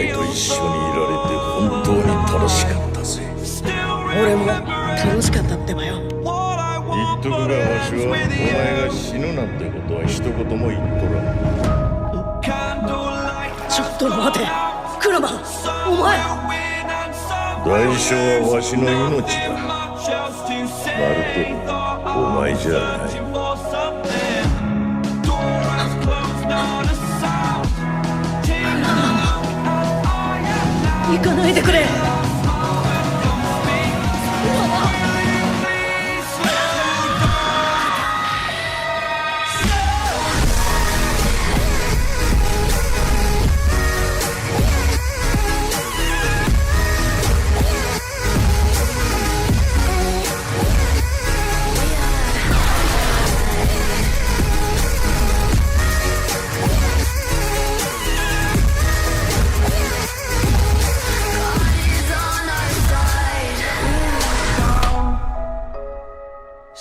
前と一緒にいられて本当に楽しかったぜ。俺も楽しかったってばよ。言っとくが、わしはお前が死ぬなんてことは一言も言っとらん。ちょっと待て、クロマ、お前。代償はわしの命だ。ナルト、お前じゃない。行かないでくれ。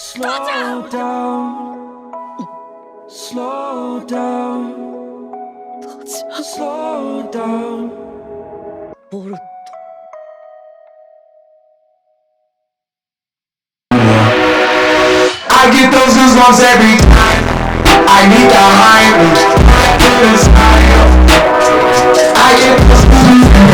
Slow down, slow down, slow down. ボルト。I get those goosebumps every time. I need the high, I get those goosebumps.